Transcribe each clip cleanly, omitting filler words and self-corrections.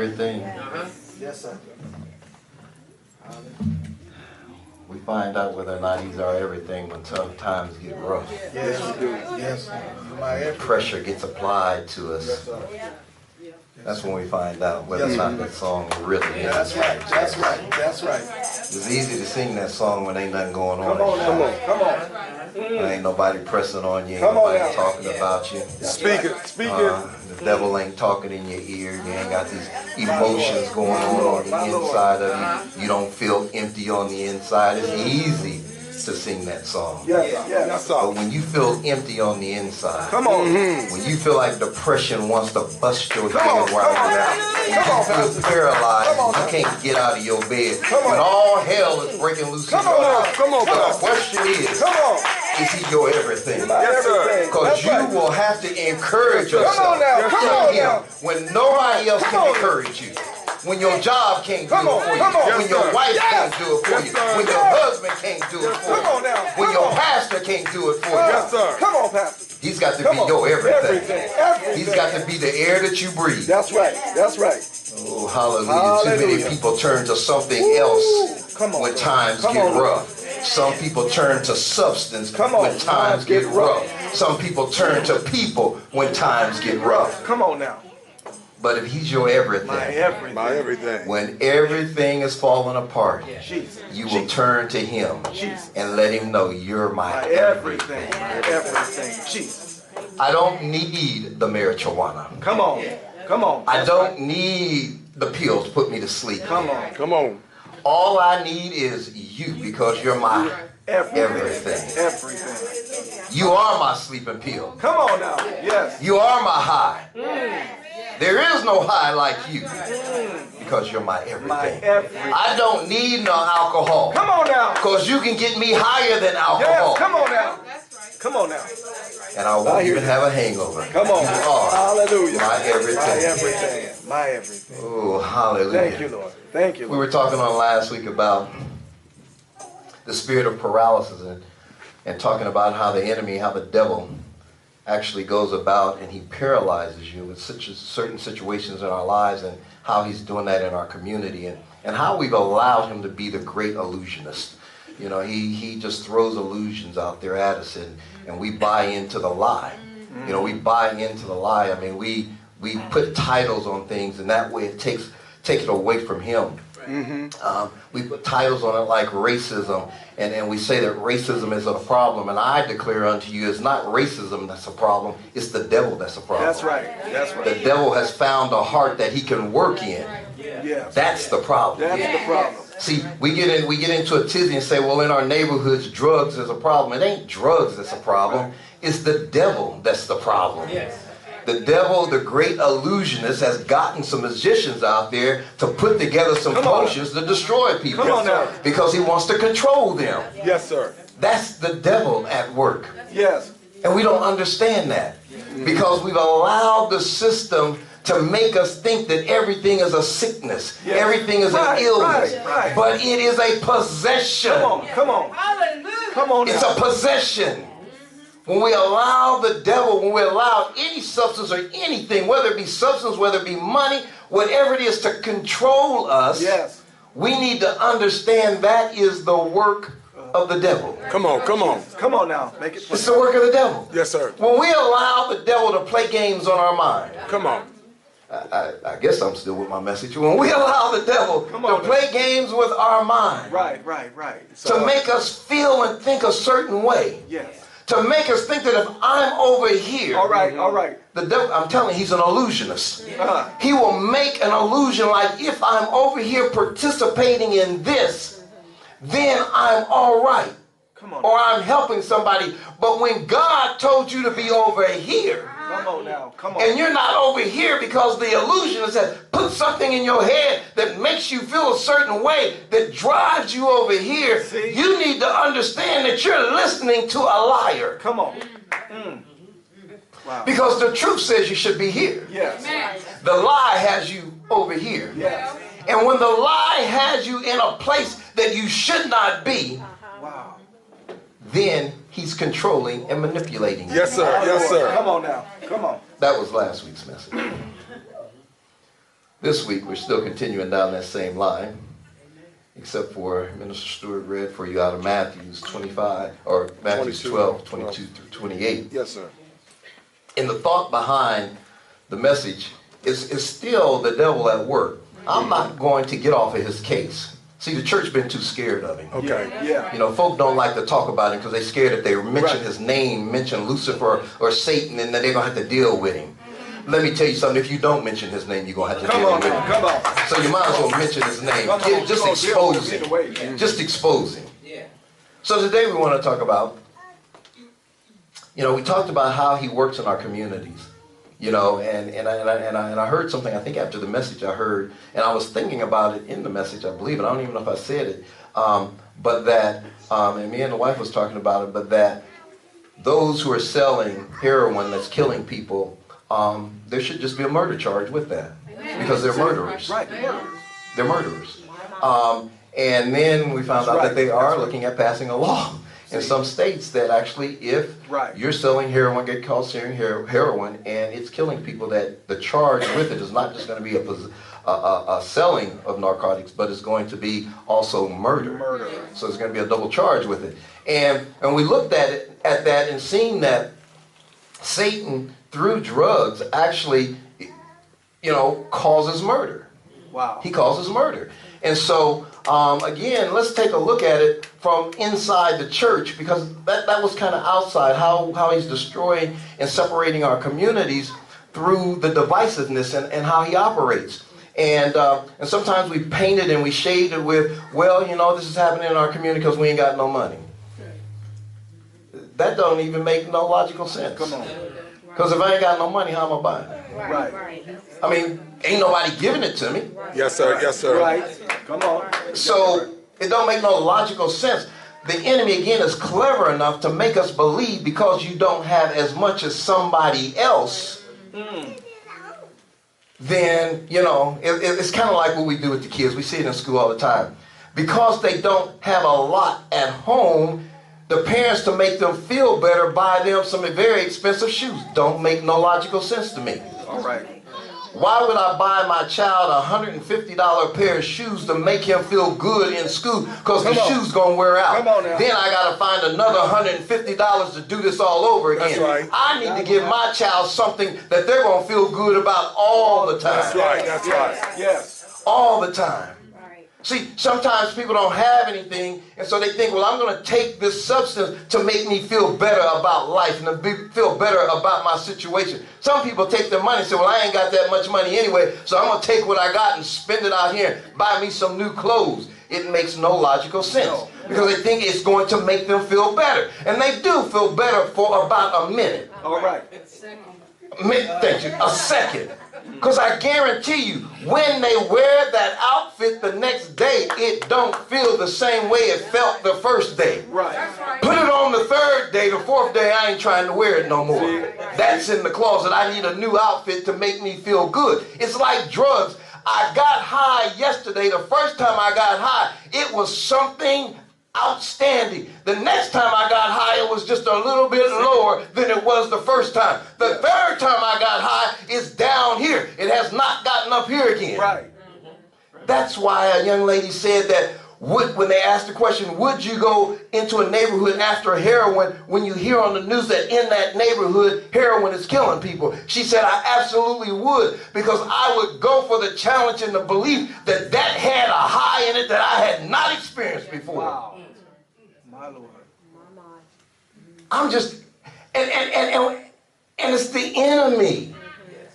everything. Yes, sir. We find out whether or not he's our everything when tough times get rough. Yes, we do. Yes. My everything. Pressure gets applied to us. Yes, sir. That's when we find out whether or not that song really is. That's right. That's right. That's right. It's easy to sing that song when ain't nothing going on. Come on, come on, come on. There ain't nobody pressing on you, ain't Come on nobody now. talking about you. Speak it. Speak it. The devil ain't talking in your ear. You ain't got these emotions going on the inside of you. You don't feel empty on the inside. It's easy to sing that song. Yes, yes. But when you feel empty on the inside, Come on. when you feel like depression wants to bust your Come on, head come on right now. now, Come on, you're Pastor. paralyzed, Come on you now. can't get out of your bed. Come on. When all hell is breaking loose in Come your on now. life, Come on, the Pastor. question is Come on. he your everything? Yes, sir. Because That's you right. will have to encourage Come yourself. on now. Come in on him now. when nobody else Come can on. encourage you. When your job can't do Come it on, for you. come on. When Yes, your sir. wife Yes. can't do it for Yes, you. sir. When your Yes. husband can't do it for Come you. on now. When Come your on. pastor can't do it for you. Yes, sir. Come on, Pastor. He's got to Come be on. your everything. Everything. Everything. He's got to be the air that you breathe. That's right. That's right. Oh, hallelujah. Too many people turn to something else Come on, when bro. times Come get on. rough. Some people turn to substance Come on. when times get rough. Some people turn to people when times get rough. Come on now. But if he's your everything, My everything. My everything. when everything is falling apart, Jesus. you will turn to him and let him know you're my My everything. everything. My everything. Jesus. I don't need the marijuana. Come on. Come on. I don't need the pills to put me to sleep. Come on. Come on. All I need is you because you're my everything. Everything. You are my sleeping pill. Come on now. Yes. You are my high. There is no high like you because you're my everything. My everything. I don't need no alcohol Come on now. because you can get me higher than alcohol. Yes. Come on now. Come on now. And I won't even have a hangover. Come on. You are Hallelujah. my everything. My everything. My everything. Oh, hallelujah. Thank you, Lord. Thank you, We Lord. were talking on last week about the spirit of paralysis and talking about how the enemy, how the devil actually goes about and he paralyzes you with certain situations in our lives and how he's doing that in our community and how we've allowed him to be the great illusionist. You know, he just throws illusions out there at us and we buy into the lie. You know, we buy into the lie. I mean, we put titles on things and that way it takes it away from him. We put titles on it like racism, and we say that racism is a problem, and I declare unto you it's not racism that's a problem, it's the devil that's a problem. That's right. That's right. The devil has found a heart that he can work in. Yes. That's the problem. That's the problem. See, we get into a tizzy and say, well, in our neighborhoods, drugs is a problem. It ain't drugs that's a problem. It's the devil that's the problem. The devil, the great illusionist, has gotten some magicians out there to put together some potions to destroy people. Come on now. Because he wants to control them. Yes, sir. That's the devil at work. Yes. And we don't understand that. Because we've allowed the system to make us think that everything is a sickness. Yes. Everything is an illness. Right. But it is a possession. Come on. Come on. Come on. It's now. a possession. When we allow the devil, when we allow any substance or anything, whether it be substance, whether it be money, whatever it is to control us, Yes. we need to understand that is the work of the devil. Come on. Come on. Come on now. Make it. It's the work of the devil. Yes, sir. When we allow the devil to play games on our mind, Come on. I guess I'm still with my message. When we allow the devil to play games with our mind, Right. to make us feel and think a certain way, Yes. to make us think that if I'm over here, All right. the devil, I'm telling you, he's an illusionist. Uh-huh. He will make an illusion like if I'm over here participating in this, then I'm all right. Come on. Or I'm helping somebody. But when God told you to be over here, Come on now. Come on. and you're not over here because the illusionist has put something in your head that makes you feel a certain way, that drives you over here, See? you need to understand that you're listening to a liar. Come on. Wow. Because the truth says you should be here. Yes. The lie has you over here. Yes. And when the lie has you in a place that you should not be, Wow. then he's controlling and manipulating you. Yes, sir. Yes, sir. Come on now. Come on. That was last week's message. This week, we're still continuing down that same line, except for Minister Stewart read for you out of Matthews 25, or Matthews 12, 22 through 28. Yes, sir. And the thought behind the message is still the devil at work. I'm not going to get off of his case. See, the church been too scared of him. Okay. Yeah. You know, folk don't like to talk about him because they're scared if they mention his name, mention Lucifer or Satan, and then they're going to have to deal with him. Let me tell you something. If you don't mention his name, you're going to have to Come deal on, with man. him. Come on. So you might as well mention his name. Come on. Just Come on, expose deal him. with it either way. Just expose him. So today we want to talk about, you know, we talked about how he works in our communities. You know, and I heard something, I think after the message I heard, and I was thinking about it in the message, I believe, and I don't even know if I said it, but that, and me and the wife was talking about it, but that those who are selling heroin that's killing people, there should just be a murder charge with that, because they're murderers. Right. They're murderers. And then we found out that they are looking at passing a law in some states that actually, if you're selling heroin, get caught selling heroin, and it's killing people, that the charge with it is not just going to be a selling of narcotics, but it's going to be also murder. So it's going to be a double charge with it. And we looked at that and seen that Satan, through drugs, actually, you know, causes murder. Wow. He causes murder. And so, again, let's take a look at it from inside the church, because that was kind of outside, how he's destroying and separating our communities through the divisiveness and how he operates. And sometimes we paint it and we shade it with, well, you know, this is happening in our community because we ain't got no money. That don't even make no logical sense. Come on. Because if I ain't got no money, how am I buying it? Right. I mean, ain't nobody giving it to me. Yes, sir. Yes, sir. Right. Come on. So it don't make no logical sense. The enemy, again, is clever enough to make us believe because you don't have as much as somebody else, then, you know, it's kind of like what we do with the kids. We see it in school all the time. Because they don't have a lot at home, the parents, to make them feel better, buy them some very expensive shoes. Don't make no logical sense to me. All right. Why would I buy my child a $150 pair of shoes to make him feel good in school? Because the shoes gonna wear out. Come on now. Then I gotta find another $150 to do this all over again. That's right. I need to give my child something that they're gonna feel good about all the time. That's right. That's right. Yes. All the time. See, sometimes people don't have anything, and so they think, well, I'm going to take this substance to make me feel better about life and to feel better about my situation. Some people take their money and say, well, I ain't got that much money anyway, so I'm going to take what I got and spend it out here and buy me some new clothes. It makes no logical sense because they think it's going to make them feel better. And they do feel better for about a minute. All right. Thank you. A second. Because I guarantee you, when they wear that outfit the next day, it don't feel the same way it felt the first day. Right. Put it on the third day, the fourth day, I ain't trying to wear it no more. That's in the closet. I need a new outfit to make me feel good. It's like drugs. I got high yesterday. The first time I got high, it was something outstanding. The next time I got high, it was just a little bit lower than it was the first time. The third time I got high, it's down here. It has not gotten up here again. Right. That's why a young lady said that when they asked the question, would you go into a neighborhood after heroin when you hear on the news that in that neighborhood heroin is killing people? She said, I absolutely would, because I would go for the challenge and the belief that that had a high in it that I had not experienced before. Wow. My Lord. I'm just, and it's the enemy.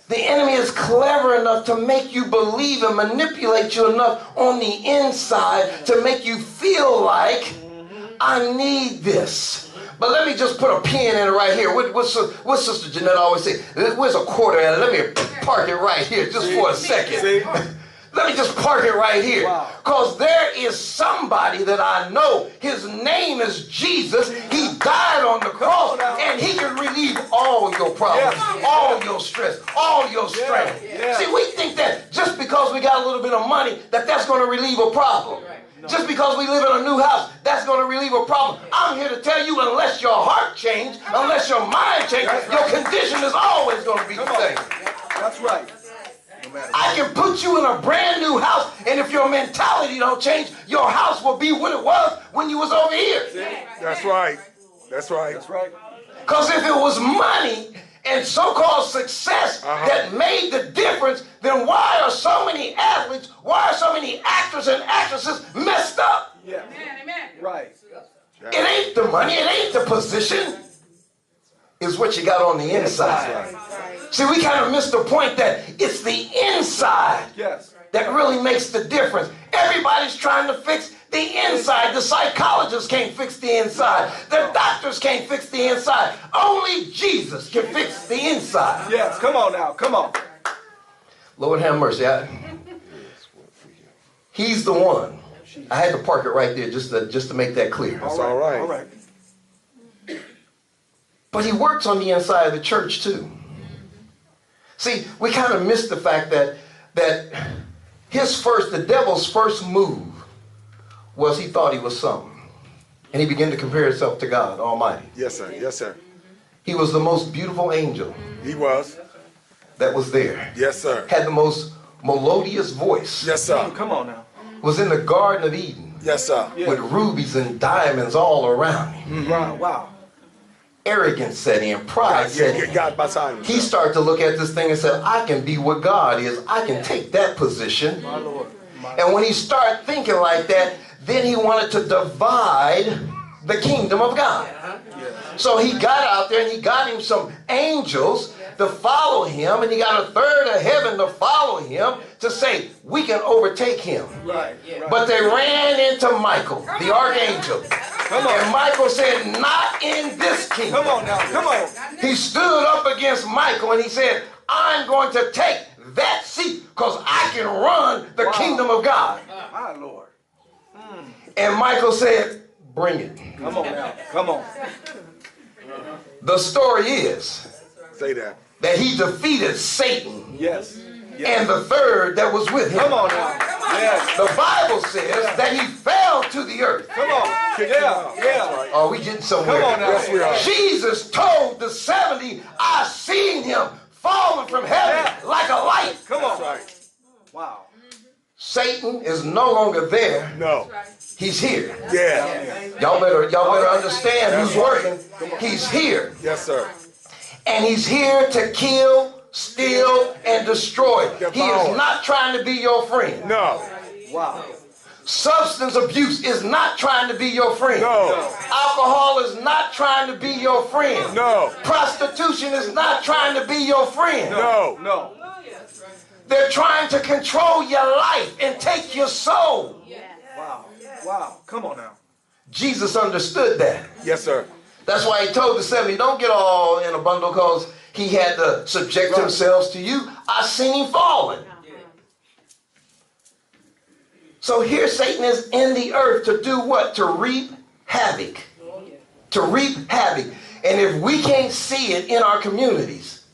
The enemy is clever enough to make you believe and manipulate you enough on the inside to make you feel like, I need this. But let me just put a pin in it right here. What Sister Jeanette always say? Where's a quarter at it? Let me park it right here just for a second. Let me just park it right here. Because there is somebody that I know. His name is Jesus. He died on the cross. And he can relieve all your problems, all your stress, all your strength. See, we think that just because we got a little bit of money, that's going to relieve a problem. Just because we live in a new house, that's going to relieve a problem. I'm here to tell you, unless your heart changes, unless your mind changes, your condition is always going to be the same. That's right. matter. I can put you in a brand new house, and if your mentality don't change, your house will be what it was when you was over here. That's right. That's right. That's right. Because if it was money and so-called success that made the difference, then why are so many athletes, why are so many actors and actresses messed up? Yeah. Amen. Right. It ain't the money, it ain't the position. It's what you got on the inside. See, we kind of missed the point that it's the inside Yes. that really makes the difference. Everybody's trying to fix the inside. The psychologists can't fix the inside. The doctors can't fix the inside. Only Jesus can fix the inside. Yes. Come on now. Come on. Lord have mercy. He's the one. I had to park it right there just to make that clear. That's all right. All right. But he works on the inside of the church too. See, we kind of missed the fact that the devil's first move was he thought he was something. And he began to compare himself to God Almighty. Yes, sir. Yes, sir. He was the most beautiful angel He was. that was there. Yes, sir. Had the most melodious voice. Yes, sir. Come on now. Was in the Garden of Eden Yes, sir. Yeah. with rubies and diamonds all around him. Wow. Wow. Arrogance set in, pride set in. God beside him. He started to look at this thing and said, I can be what God is. I can take that position. My Lord. My And when he started thinking like that, then he wanted to divide the kingdom of God. So he got out there and he got him some angels to follow him, and he got a third of heaven to follow him to say, we can overtake him. Right. But they ran into Michael, the archangel. Come on. And Michael said, not in this kingdom. Come on now. Come on. He stood up against Michael and he said, I'm going to take that seat because I can run the kingdom of God. My Lord. And Michael said, bring it. Come on now. Come on. The story is Say that. that he defeated Satan Yes. and the third that was with him. Come on now. Yes. The Bible says that he fell to the earth. Come on. Yeah. Yeah. Are we getting somewhere? Come on now. Yes, we are. Jesus told the 70, I seen him falling from heaven like a light. Come on. Right. Wow. Satan is no longer there. No. He's here. Yeah. Y'all better understand who's working. He's here. Yes, sir. And he's here to kill, steal, and destroy. He is not trying to be your friend. No. Wow. Substance abuse is not trying to be your friend. No. Alcohol is not trying to be your friend. No. Prostitution is not trying to be your friend. No. No. They're trying to control your life and take your soul. Wow. Wow. Come on now. Jesus understood that. Yes, sir. That's why he told the 70, don't get all in a bundle because he had to subject themselves to you. I seen him falling. So here Satan is in the earth to do what? To reap havoc. To reap havoc. And if we can't see it in our communities,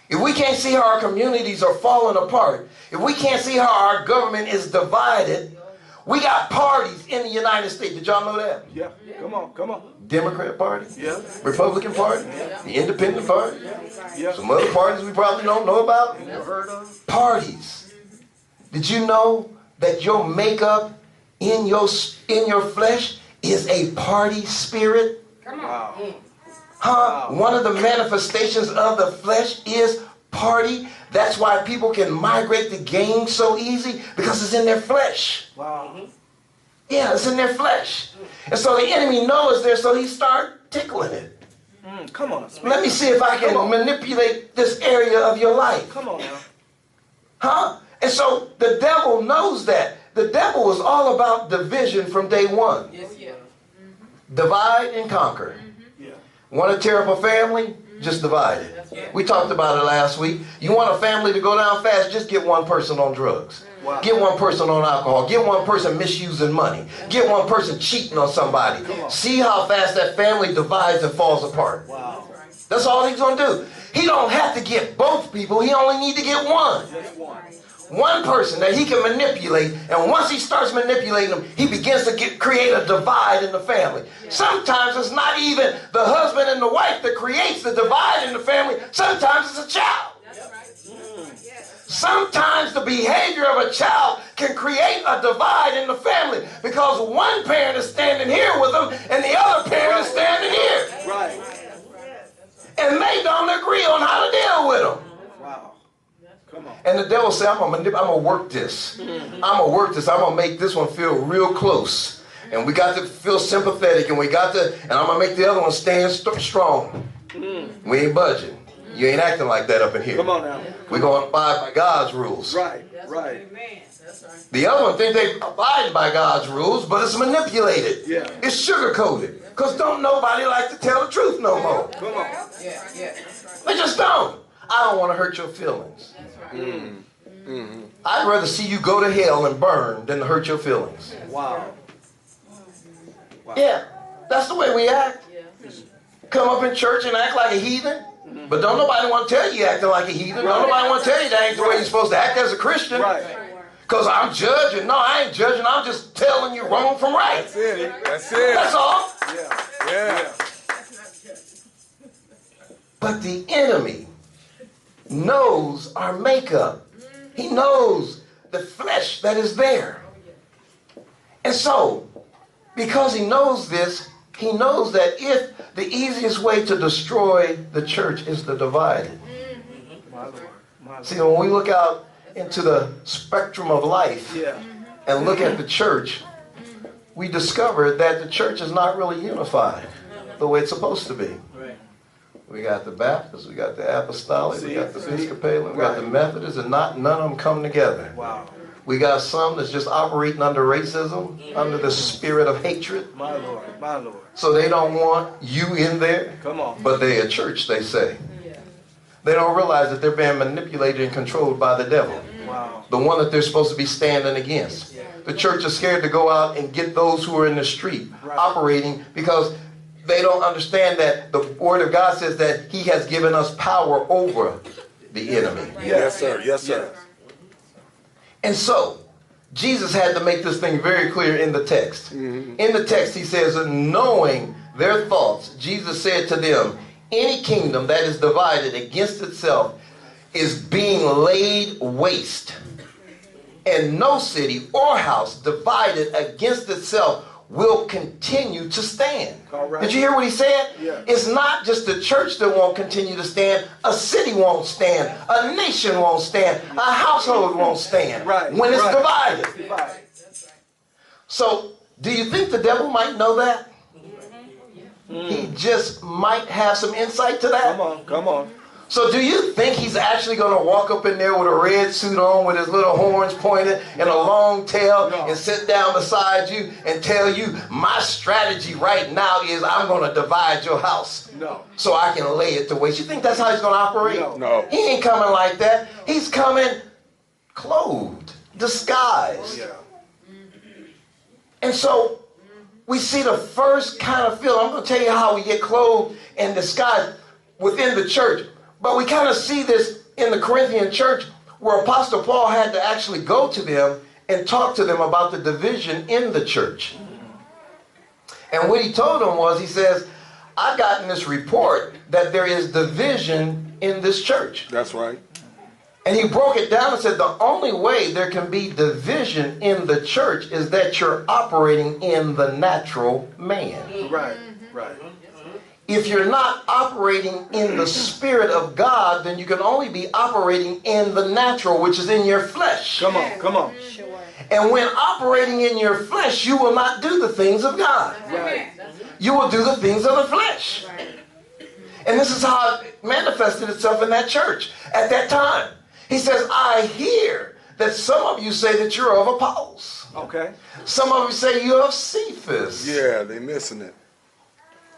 if we can't see how our communities are falling apart, if we can't see how our government is divided, we got parties in the United States. Did y'all know that? Yeah. Come on. Come on. Democrat Party, Yeah. Republican Party, the Independent Party, Yeah. some other parties we probably don't know about. Never heard of. Parties. Did you know that your makeup in your flesh is a party spirit? Wow. Huh? One of the manifestations of the flesh is party. That's why people can migrate to gangs so easy, because it's in their flesh. Wow. Yeah, it's in their flesh. And so the enemy knows there, so he start tickling it. Come on. Let me see if I can manipulate this area of your life. Come on now. Huh? And so the devil knows that. The devil was all about division from day one. Divide and conquer. Yeah. Want to tear up a family? Just divide it. We talked about it last week. You want a family to go down fast? Just get one person on drugs. Wow. Get one person on alcohol. Get one person misusing money. Get one person cheating on somebody. See how fast that family divides and falls apart. Wow. That's all he's going to do. He don't have to get both people. He only need to get one. Just one. One person that he can manipulate, and once he starts manipulating them, he begins to create a divide in the family. Sometimes it's not even the husband and the wife that creates the divide in the family. Sometimes it's a child. Sometimes the behavior of a child can create a divide in the family because one parent is standing here with them and the other parent is standing here. Right. And they don't agree on how to deal with them. Wow. Come on. And the devil said, I'm gonna work this. I'm gonna work this. I'm gonna make this one feel real close. And we got to feel sympathetic, and and I'm gonna make the other one stand strong. We ain't budging. You ain't acting like that up in here. Come on now. We're gonna abide by God's rules. Right. Right. The other one think they abide by God's rules, but it's manipulated. Yeah. It's sugar-coated. Because don't nobody like to tell the truth no more. Come on. They just don't. I don't want to hurt your feelings. I'd rather see you go to hell and burn than to hurt your feelings. Wow. Yeah, that's the way we act. Come up in church and act like a heathen, but don't nobody want to tell you acting like a heathen. Don't nobody want to tell you that ain't the way you're supposed to act as a Christian. Right. Because I'm judging. No, I ain't judging. I'm just telling you wrong from right. That's it. That's it. That's all. Yeah. Yeah. But the enemy knows our makeup. He knows the flesh that is there. And so, because he knows this, he knows that if the easiest way to destroy the church is to divide it. My Lord. My Lord. See, when we look out into the spectrum of life Yeah. and look at the church, we discover that the church is not really unified the way it's supposed to be. We got the Baptists, we got the Apostolic, we got the Episcopalian, we got the Methodists, and none of them come together. Wow. We got some that's just operating under racism, under the spirit of hatred. My Lord. My Lord. So they don't want you in there, Come on. but they a church, they say. They don't realize that they're being manipulated and controlled by the devil, Wow. the one that they're supposed to be standing against. The church is scared to go out and get those who are in the street operating because they don't understand that the Word of God says that He has given us power over the enemy. Yes, sir. Yes, sir. And so, Jesus had to make this thing very clear in the text. In the text, He says, knowing their thoughts, Jesus said to them, any kingdom that is divided against itself is being laid waste. And no city or house divided against itself will continue to stand. All right. Did you hear what he said? Yeah. It's not just the church that won't continue to stand. A city won't stand. A nation won't stand. A household won't stand. Right. When it's Right. divided. Right. So, do you think the devil might know that? He just might have some insight to that. Come on. Come on. So do you think he's actually going to walk up in there with a red suit on with his little horns pointed and a long tail and sit down beside you and tell you, my strategy right now is I'm going to divide your house No. so I can lay it to waste? You think that's how he's going to operate? No. He ain't coming like that. He's coming clothed, disguised. Yeah. And so we see the first kind of feeling. I'm going to tell you how we get clothed and disguised within the church. But we kind of see this in the Corinthian church where Apostle Paul had to actually go to them and talk to them about the division in the church. And what he told them was, he says, I've gotten this report that there is division in this church. That's right. And he broke it down and said the only way there can be division in the church is that you're operating in the natural man. Right. Right. If you're not operating in the Spirit of God, then you can only be operating in the natural, which is in your flesh. Come on. Come on. And when operating in your flesh, you will not do the things of God. Right. You will do the things of the flesh. And this is how it manifested itself in that church at that time. He says, I hear that some of you say that you're of Apollos. Okay. Some of you say you're of Cephas. Yeah, they missing it.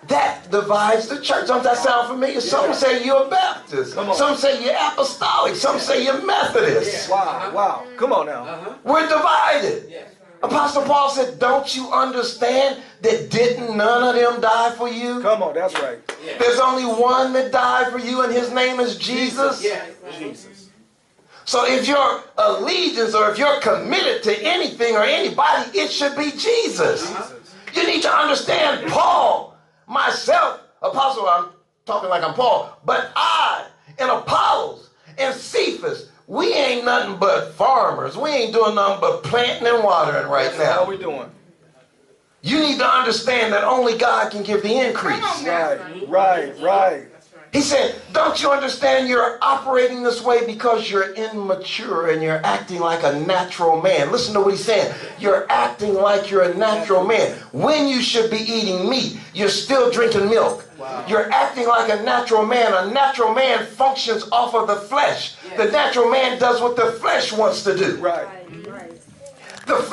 That divides the church. Don't that sound familiar? Some say you're Baptist. Come on. Some say you're Apostolic. Some say you're Methodist. Wow. Wow. Come on now. We're divided. Apostle Paul said, don't you understand that didn't none of them die for you? Come on. That's right. There's only one that died for you, and his name is Jesus. Jesus. So if your allegiance or if you're committed to anything or anybody, it should be Jesus. You need to understand Paul, myself, Apostle, I'm talking like I'm Paul, but I and Apollos and Cephas, We ain't nothing but farmers. We ain't doing nothing but planting and watering right That's all now. we doing. You need to understand that only God can give the increase. Right. He said, don't you understand you're operating this way because you're immature and you're acting like a natural man. Listen to what he's saying. You're acting like you're a natural man. When you should be eating meat, you're still drinking milk. Wow. You're acting like a natural man. A natural man functions off of the flesh. The natural man does what the flesh wants to do. Right. The flesh